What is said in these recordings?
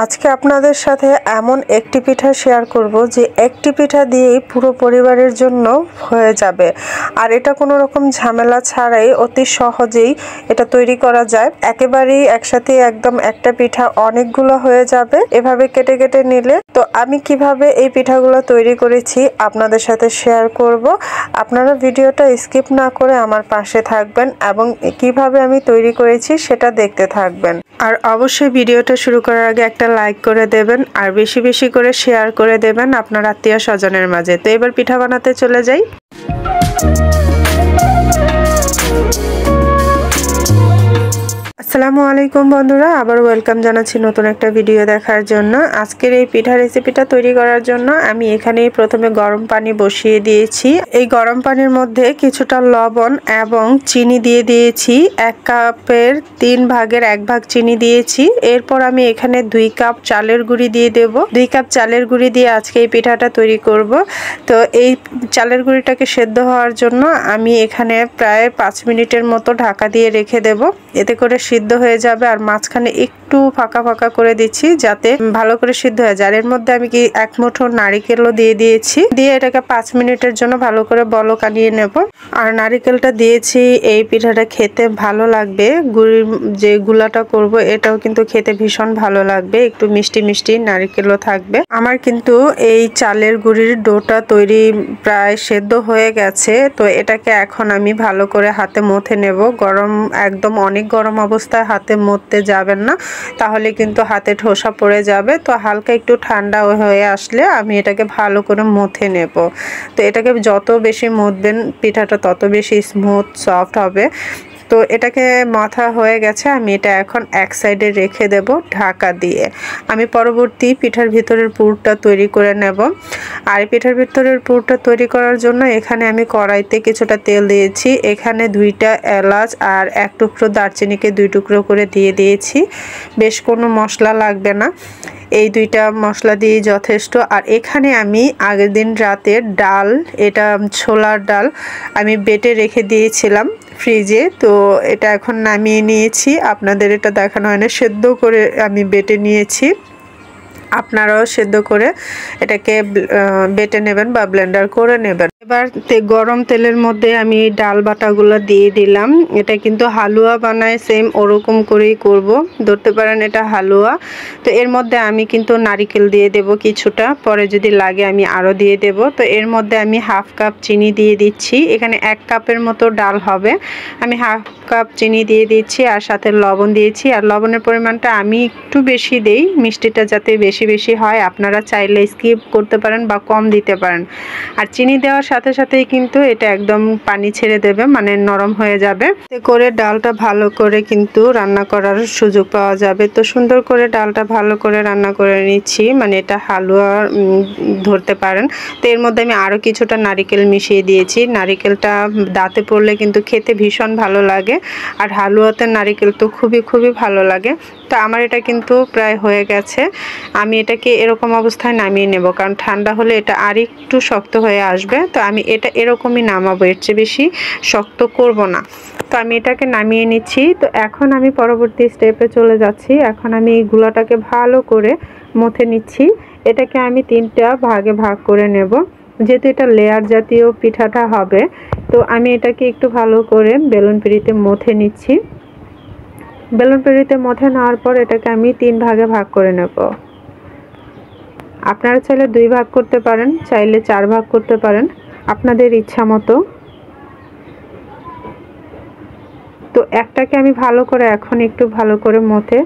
আজকে আপনাদের সাথে এমন একটি পিঠা শেয়ার করব যে একটি পিঠা দিয়েই পুরো পরিবারের জন্য হয়ে যাবে। আর এটা কোনো রকম ঝামেলা ছাড়াই অতি সহজেই এটা তৈরি করা যায়। একেবারেই একসাথে একদম একটা পিঠা অনেকগুলো হয়ে যাবে এভাবে কেটে কেটে নিলে। তো আমি কিভাবে এই পিঠাগুলো তৈরি করেছি আপনাদের সাথে শেয়ার করব। আপনারা ভিডিওটা স্কিপ না করে আমার পাশে থাকবেন এবং কিভাবে আমি তৈরি করেছি সেটা দেখতে থাকবেন। আর অবশ্যই ভিডিওটা শুরু করার আগে একটা লাইক করে দেবেন আর বেশি বেশি করে শেয়ার করে দেবেন আপনার আত্মীয় স্বজনের মাঝে। তো এবার পিঠা বানাতে চলে যাই। আসসালামু আলাইকুম বন্ধুরা, আবার ওয়েলকাম জানাচ্ছি নতুন একটা ভিডিও দেখার জন্য। আজকের এই পিঠা রেসিপিটা তৈরি করার জন্য আমি এখানে প্রথমে গরম পানি বসিয়ে দিয়েছি। এই গরম পানির মধ্যে কিছুটা লবণ এবং চিনি দিয়ে দিয়েছি। 1 কাপের 3 ভাগের 1 ভাগ চিনি দিয়েছি। এরপর আমি এখানে 2 কাপ চালের গুঁড়ি দিয়ে দেব। 2 কাপ চালের গুঁড়ি দিয়ে আজকে এই পিঠাটা তৈরি করব। তো এই চালের গুঁড়িটাকে সেদ্ধ হওয়ার জন্য আমি এখানে প্রায় 5 মিনিটের মতো ঢাকা দিয়ে রেখে দেব। এতে করে সিদ্ধ হয়ে যাবে। আর মাঝখানে একটু ফাঁকা ফাঁকা করে দিচ্ছি যাতে ভালো করে সিদ্ধ হয়ে যায়। এর মধ্যে আমি কি 1 মুঠো নারকেলও দিয়ে দিয়েছি। দিয়ে এটাকে 5 মিনিটের জন্য ভালো করে বলক আনিয়ে নেব। আর নারকেলটা দিয়েছি, এই পিঠাটা খেতে ভালো লাগবে। গুড়ির যে গুলাটা করব এটাও কিন্তু খেতে ভীষণ ভালো লাগবে, একটু মিষ্টি মিষ্টি নারকেলও থাকবে। আমার কিন্তু এই চালের গুঁড়ির ডোটা তৈরি প্রায় সেদ্ধ হয়ে গেছে। তো এটাকে এখন আমি ভালো করে হাতে মথে নেব। গরম একদম অনেক গরম অবস্থায় হাতে মথতে যাবেন না, তাহলে কিন্তু হাতে ঠোসা পড়ে যাবে। তো হালকা একটু ঠান্ডা হয়ে আসলে আমি এটাকে ভালো করে মথে নেব। তো এটাকে যত বেশি মথবেন পিঠাটা তত বেশি স্মুথ সফট হবে। তো এটাকে মাথা হয়ে গেছে, আমি এটা এখন এক সাইডে রেখে দেব ঢাকা দিয়ে। আমি পরবর্তী পিঠার ভিতরের পুরটা তৈরি করে নেব। আর পিঠার ভিতরের পুরটা তৈরি করার জন্য এখানে আমি কড়াইতে কিছুটা তেল দিয়েছি। এখানে 2টা এলাচ আর 1 টুকরো দারচিনিকে 2 টুকরো করে দিয়ে দিয়েছি। বেশ কোনো মশলা লাগবে না, এই 2টা মশলা দিয়ে যথেষ্ট। আর এখানে আমি আগের দিন রাতে ডাল, এটা ছোলার ডাল আমি বেটে রেখে দিয়েছিলাম ফ্রিজে। তো এটা এখন নামিয়ে নিয়েছি। আপনাদের এটা দেখানো হয় না, সেদ্ধ করে আমি বেটে নিয়েছি। আপনারাও সেদ্ধ করে এটাকে বেটে নেবেন বা ব্লেন্ডার করে নেবেন। এবার গরম তেলের মধ্যে আমি ডাল বাটাগুলো দিয়ে দিলাম। এটা কিন্তু হালুয়া বানায়, সেম ওরকম করেই করব, ধরতে পারেন এটা হালুয়া। তো এর মধ্যে আমি কিন্তু নারকেল দিয়ে দেব কিছুটা, পরে যদি লাগে আমি আরও দিয়ে দেব। তো এর মধ্যে আমি 1/2 কাপ চিনি দিয়ে দিচ্ছি। এখানে 1 কাপের মতো ডাল হবে, আমি 1/2 কাপ চিনি দিয়ে দিচ্ছি আর সাথে লবণ দিয়েছি। আর লবণের পরিমাণটা আমি একটু বেশি দেই, মিষ্টিটা যাতে বেশি বেশি হয়। আপনারা চাইলে স্কিপ করতে পারেন বা কম দিতে পারেন। আর চিনি দেওয়ার সাথে সাথেই কিন্তু এটা একদম পানি ছেড়ে দেবে, মানে নরম হয়ে যাবে। এতে করে ডালটা ভালো করে কিন্তু রান্না করার সুযোগ পাওয়া যাবে। তো সুন্দর করে ডালটা ভালো করে রান্না করে নিচ্ছি, মানে এটা হালুয়া ধরতে পারেন। তো এর মধ্যে আমি আরও কিছুটা নারকেল মিশিয়ে দিয়েছি। নারকেলটা দাঁতে পড়লে কিন্তু খেতে ভীষণ ভালো লাগে, আর হালুয়াতে নারকেল তো খুবই খুবই ভালো লাগে। তো আমার এটা কিন্তু প্রায় হয়ে গেছে। আমি এটাকে এরকম অবস্থায় নামিয়ে নেব, কারণ ঠান্ডা হলে এটা আর একটু শক্ত হয়ে আসবে। তো আমি এটা এরকমই নামাবো, এর চেয়ে বেশি শক্ত করব না। তো আমি এটাকে নামিয়ে নিচ্ছি। তো এখন আমি পরবর্তী স্টেপে চলে যাচ্ছি। এখন আমি এই গুলাটাকে ভালো করে মথে নিচ্ছি। এটাকে আমি 3টা ভাগে ভাগ করে নেব, যেহেতু এটা লেয়ার জাতীয় পিঠাটা হবে। তো আমি এটাকে একটু ভালো করে বেলুন পিঁড়িতে মথে নিচ্ছি। বেলুন পিঁড়িতে মথে নেওয়ার পর এটাকে আমি 3 ভাগে ভাগ করে নেব। আপনারা চাইলে 2 ভাগ করতে পারেন, চাইলে 4 ভাগ করতে পারেন, আপনাদের ইচ্ছা মতো। তো একটাকে আমি ভালো করে এখন একটু ভালো করে মথে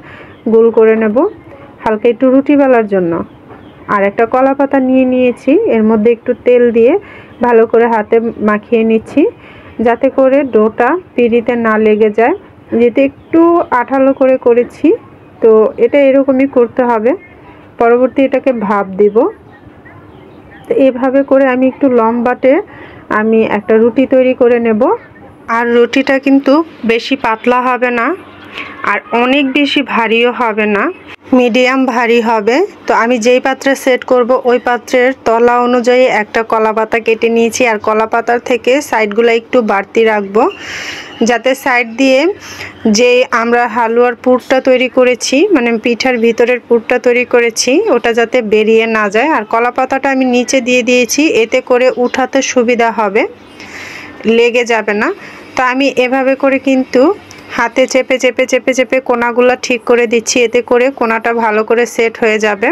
গোল করে নেব, হালকা একটু রুটি বেলার জন্য। আর একটা কলা পাতা নিয়ে নিয়েছি, এর মধ্যে একটু তেল দিয়ে ভালো করে হাতে মাখিয়ে নিচ্ছি, যাতে করে ডোটা পিঁড়িতে না লেগে যায়। যেহেতু একটু আঠালো করে করেছি, তো এটা এরকমই করতে হবে। পরবর্তী এটাকে ভাপ দিব। তো এইভাবে করে আমি একটু লম্বাটে আমি একটা রুটি তৈরি করে নেব। আর রুটিটা কিন্তু বেশি পাতলা হবে না আর অনেক বেশি ভারীও হবে না, মিডিয়াম ভারী হবে। তো আমি যেই পাত্রে সেট করব ওই পাত্রের তলা অনুযায়ী একটা কলা পাতা কেটে নিয়েছি, আর কলা পাতার থেকে সাইডগুলো একটু বাড়তি রাখবো, যাতে সাইড দিয়ে যে আমরা হালুয়ার পুরটা তৈরি করেছি, মানে পিঠার ভিতরের পুরটা তৈরি করেছি, ওটা যাতে বেরিয়ে না যায়। আর কলা পাতাটা আমি নিচে দিয়ে দিয়েছি, এতে করে উঠাতে সুবিধা হবে, লেগে যাবে না। তো আমি এভাবে করে কিন্তু হাতে চেপে চেপে চেপে চেপে কোনাগুলো ঠিক করে দিচ্ছি, এতে করে কোনাটা ভালো করে সেট হয়ে যাবে।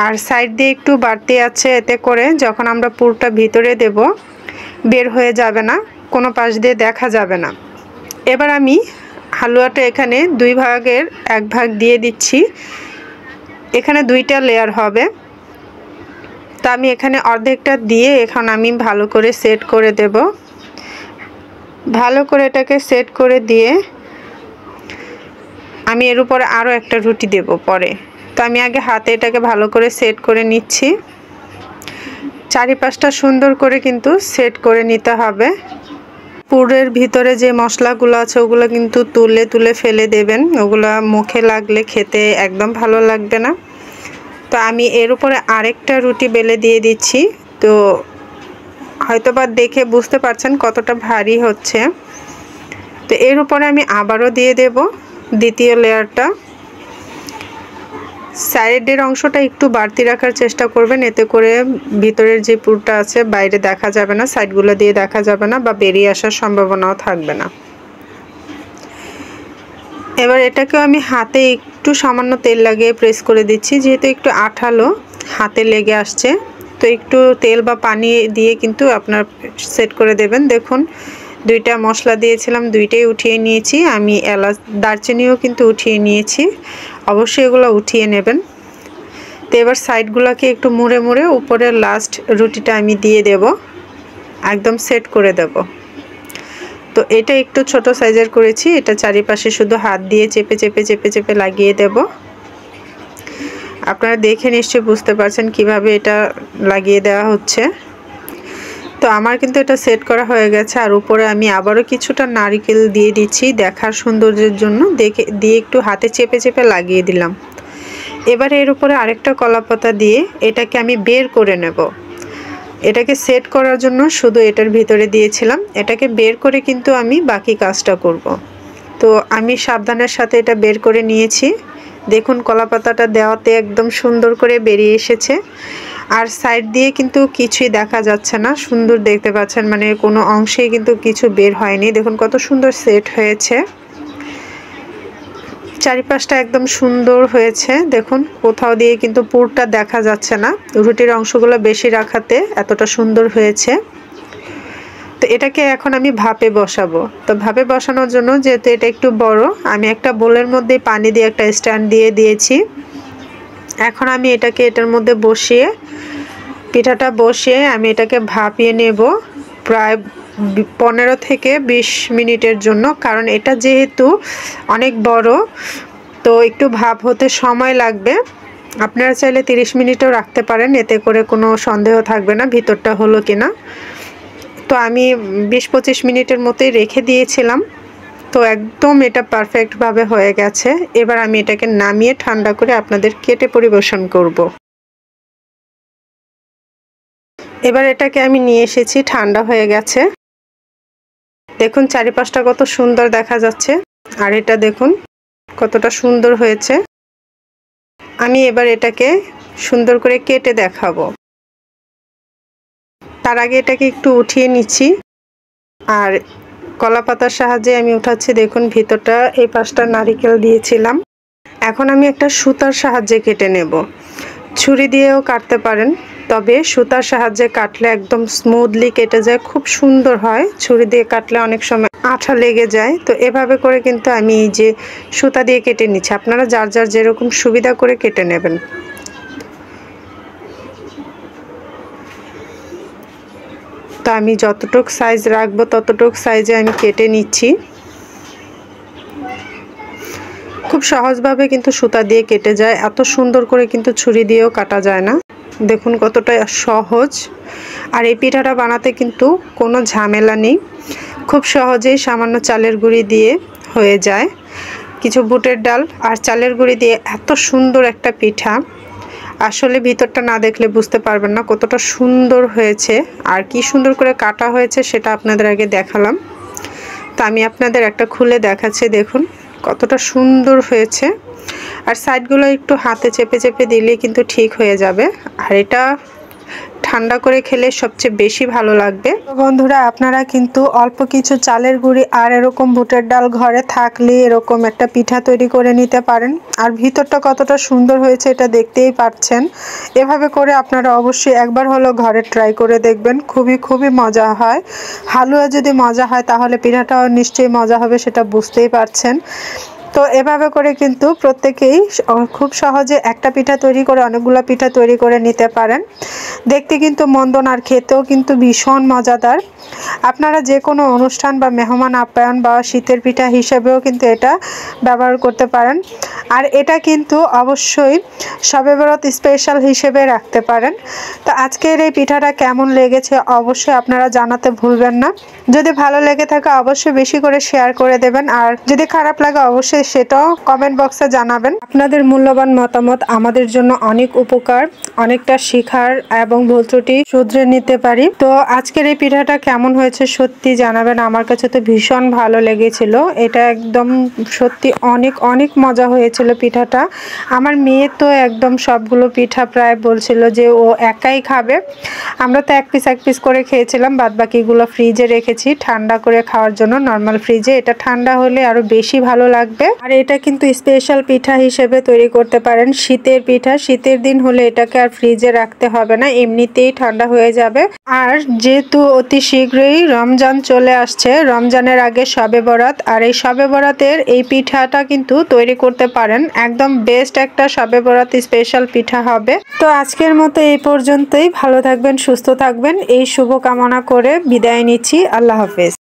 আর সাইড দিয়ে একটু বাড়তি আছে, এতে করে যখন আমরা পুরটা ভিতরে দেব বের হয়ে যাবে না, কোনো পাশ দিয়ে দেখা যাবে না। এবার আমি হালুয়াটা এখানে 2 ভাগের 1 ভাগ দিয়ে দিচ্ছি। এখানে 2টা লেয়ার হবে, তা আমি এখানে অর্ধেকটা দিয়ে এখন আমি ভালো করে সেট করে দেব। ভালো করে এটাকে সেট করে দিয়ে আমি এর উপরে আরও একটা রুটি দেব পরে। তো আমি আগে হাতে এটাকে ভালো করে সেট করে নিচ্ছি। চারিপাশটা সুন্দর করে কিন্তু সেট করে নিতে হবে। পুরের ভিতরে যে মশলাগুলো আছে ওগুলো কিন্তু তুলে তুলে ফেলে দেবেন, ওগুলা মুখে লাগলে খেতে একদম ভালো লাগবে না। তো আমি এর উপরে আরেকটা রুটি বেলে দিয়ে দিচ্ছি। তো হয়তোবা দেখে বুঝতে পারছেন কতটা ভারী হচ্ছে। তো এর উপরে আমি আবারও দিয়ে দেব দ্বিতীয় লেয়ারটা। সাইডের অংশটা একটু বাড়তি রাখার চেষ্টা করবেন, এতে করে ভিতরের যে পুরটা আছে বাইরে দেখা যাবে না, সাইডগুলো দিয়ে দেখা যাবে না, বা বেরিয়ে আসার সম্ভাবনাও থাকবে না। এবার এটাকেও আমি হাতে একটু সামান্য তেল লাগিয়ে প্রেস করে দিচ্ছি, যেহেতু একটু আঠালো হাতে লেগে আসছে। তো একটু তেল বা পানি দিয়ে কিন্তু আপনার সেট করে দেবেন। দেখুন 2টা মশলা দিয়েছিলাম, 2টাই উঠিয়ে নিয়েছি। আমি এলাচ দারচিনিও কিন্তু উঠিয়ে নিয়েছি, অবশ্যই এগুলো উঠিয়ে নেবেন। তো এবার সাইডগুলোকে একটু মুড়ে মুড়ে উপরের লাস্ট রুটিটা আমি দিয়ে দেব, একদম সেট করে দেব। তো এটা একটু ছোট সাইজের করেছি, এটা চারিপাশে শুধু হাত দিয়ে চেপে চেপে চেপে চেপে লাগিয়ে দেব। আপনারা দেখে নিশ্চয়ই বুঝতে পারছেন কিভাবে এটা লাগিয়ে দেওয়া হচ্ছে। তো আমার কিন্তু এটা সেট করা হয়ে গেছে। আর উপরে আমি আবারও কিছুটা নারকেল দিয়ে দিচ্ছি দেখার সৌন্দর্যের জন্য, দিয়ে একটু হাতে চেপে চেপে লাগিয়ে দিলাম। এবার এর উপরে আরেকটা কলাপাতা দিয়ে এটাকে আমি বের করে নেব। এটাকে সেট করার জন্য শুধু এটার ভিতরে দিয়েছিলাম, এটাকে বের করে কিন্তু আমি বাকি কাজটা করব। তো আমি সাবধানের সাথে এটা বের করে নিয়েছি। দেখুন কলাপাতাটা দেওয়াতে একদম সুন্দর করে বেরিয়ে এসেছে, আর সাইড দিয়ে কিন্তু কিছুই দেখা যাচ্ছে না, সুন্দর দেখতে পাচ্ছেন, মানে কোনো অংশেই কিন্তু কিছু বের হয়নি। দেখুন কত সুন্দর সেট হয়েছে, চারিপাশটা একদম সুন্দর হয়েছে। দেখুন কোথাও দিয়ে কিন্তু পুরটা দেখা যাচ্ছে না, রুটির অংশগুলো বেশি রাখাতে এতটা সুন্দর হয়েছে। তো এটাকে এখন আমি ভাপে বসাবো। তো ভাপে বসানোর জন্য যেহেতু এটা একটু বড়, আমি একটা বোলের মধ্যে পানি দিয়ে একটা স্ট্যান্ড দিয়ে দিয়েছি। এখন আমি এটাকে এটার মধ্যে বসিয়ে পিঠাটা বসিয়ে আমি এটাকে ভাপিয়ে নেব প্রায় 15 থেকে 20 মিনিটের জন্য। কারণ এটা যেহেতু অনেক বড়, তো একটু ভাপ হতে সময় লাগবে। আপনারা চাইলে 30 মিনিটও রাখতে পারেন, এতে করে কোনো সন্দেহ থাকবে না ভিতরটা হলো কিনা। তো আমি 20-25 মিনিটের মতোই রেখে দিয়েছিলাম। তো একদম এটা পারফেক্টভাবে হয়ে গেছে। এবার আমি এটাকে নামিয়ে ঠান্ডা করে আপনাদের কেটে পরিবেশন করব। এবার এটাকে আমি নিয়ে এসেছি, ঠান্ডা হয়ে গেছে। দেখুন চারিপাশটা কত সুন্দর দেখা যাচ্ছে, আর এটা দেখুন কতটা সুন্দর হয়েছে। আমি এবার এটাকে সুন্দর করে কেটে দেখাবো। তার আগে এটাকে একটু উঠিয়ে নিচ্ছি, আর কলা পাতার সাহায্যে আমি উঠাচ্ছি। দেখুন ভিতরটা এই পাশটা নারকেল দিয়েছিলাম। এখন আমি একটা সুতার সাহায্যে কেটে নেব। ছুরি দিয়েও কাটতে পারেন, তবে সুতার সাহায্যে কাটলে একদম স্মুথলি কেটে যায়, খুব সুন্দর হয়। ছুরি দিয়ে কাটলে অনেক সময় আঠা লেগে যায়। তো এভাবে করে কিন্তু আমি এই যে সুতা দিয়ে কেটে নিচ্ছি, আপনারা যার যার যেরকম সুবিধা করে কেটে নেবেন। তো আমি যতটুক সাইজ রাখবো ততটুক সাইজে আমি কেটে নিচ্ছি। খুব সহজভাবে কিন্তু সুতা দিয়ে কেটে যায়, এত সুন্দর করে কিন্তু ছুরি দিয়েও কাটা যায় না। দেখুন কতটা সহজ। আর এই পিঠাটা বানাতে কিন্তু কোনো ঝামেলা নেই, খুব সহজেই সামান্য চালের গুঁড়ি দিয়ে হয়ে যায়। কিছু বুটের ডাল আর চালের গুঁড়ি দিয়ে এত সুন্দর একটা পিঠা, আসলে ভিতরটা না দেখলে বুঝতে পারবেন না কতটা সুন্দর হয়েছে। আর কি সুন্দর করে কাটা হয়েছে সেটা আপনাদের আগে দেখালাম, তো আমি আপনাদের একটা খুলে দেখাচ্ছি। দেখুন কতটা সুন্দর হয়েছে। আর সাইডগুলো একটু হাতে চেপে চেপে দিলেই কিন্তু ঠিক হয়ে যাবে। আর এটা ঠান্ডা করে খেলে সবচেয়ে বেশি ভালো লাগবে। তো বন্ধুরা, আপনারা কিন্তু অল্প কিছু চালের গুঁড়ি আর এরকম বুটের ডাল ঘরে থাকলে এরকম একটা পিঠা তৈরি করে নিতে পারেন। আর ভিতরটা কতটা সুন্দর হয়েছে এটা দেখতেই পাচ্ছেন। এভাবে করে আপনারা অবশ্যই একবার হলো ঘরে ট্রাই করে দেখবেন, খুবই মজা হয়। হালুয়া যদি মজা হয় তাহলে পিঠাটাও নিশ্চয়ই মজা হবে, সেটা বুঝতেই পারছেন। তো এভাবে করে কিন্তু প্রত্যেকেই খুব সহজে একটা পিঠা তৈরি করে অনেকগুলো পিঠা তৈরি করে নিতে পারেন। দেখতে কিন্তু মন্দ না, আর খেতেও কিন্তু ভীষণ মজাদার। আপনারা যে কোনো অনুষ্ঠান বা মেহমান আপ্যায়ন বা শীতের পিঠা হিসেবেও কিন্তু এটা ব্যবহার করতে পারেন। আর এটা কিন্তু অবশ্যই শবে বরাত স্পেশাল হিসেবে রাখতে পারেন। তো আজকের এই পিঠাটা কেমন লেগেছে অবশ্যই আপনারা জানাতে ভুলবেন না। যদি ভালো লেগে থাকে অবশ্যই বেশি করে শেয়ার করে দেবেন, আর যদি খারাপ লাগে অবশ্যই সেটাও কমেন্ট বক্সে জানাবেন। আপনাদের মূল্যবান মতামত আমাদের জন্য অনেক উপকার, অনেকটা শেখার এবং ভুল ত্রুটি শুধরে নিতে পারি। তো আজকের এই পিঠাটা কেমন হয়েছে সত্যি জানাবেন। আমার কাছে তো ভীষণ ভালো লেগেছিল, এটা একদম সত্যি অনেক মজা হয়েছিল পিঠাটা। আমার মেয়ে তো একদম সবগুলো পিঠা প্রায় বলছিল যে ও একাই খাবে। আমরা তো এক পিস করে খেয়েছিলাম, বাদ বাকিগুলো ফ্রিজে রেখেছি ঠান্ডা করে খাওয়ার জন্য, নর্মাল ফ্রিজে। এটা ঠান্ডা হলে আরো বেশি ভালো লাগবে। আর এটা কিন্তু স্পেশাল পিঠা হিসেবে তৈরি করতে পারেন। শীতের পিঠা, শীতের দিন হলে এটাকে আর ফ্রিজে রাখতে হবে না, এমনিতেই ঠান্ডা হয়ে যাবে। আর যেহেতু অতি শীঘ্রই রমজান চলে আসছে, রমজানের আগে শবে বরাত, আর এই শবে বরাতের এই পিঠাটা কিন্তু তৈরি করতে পারেন। একদম বেস্ট একটা শবে বরাত স্পেশাল পিঠা হবে। তো আজকের মতো এই পর্যন্তই। ভালো থাকবেন, সুস্থ থাকবেন, এই শুভ কামনা করে বিদায় নিচ্ছি। আল্লাহ হাফেজ।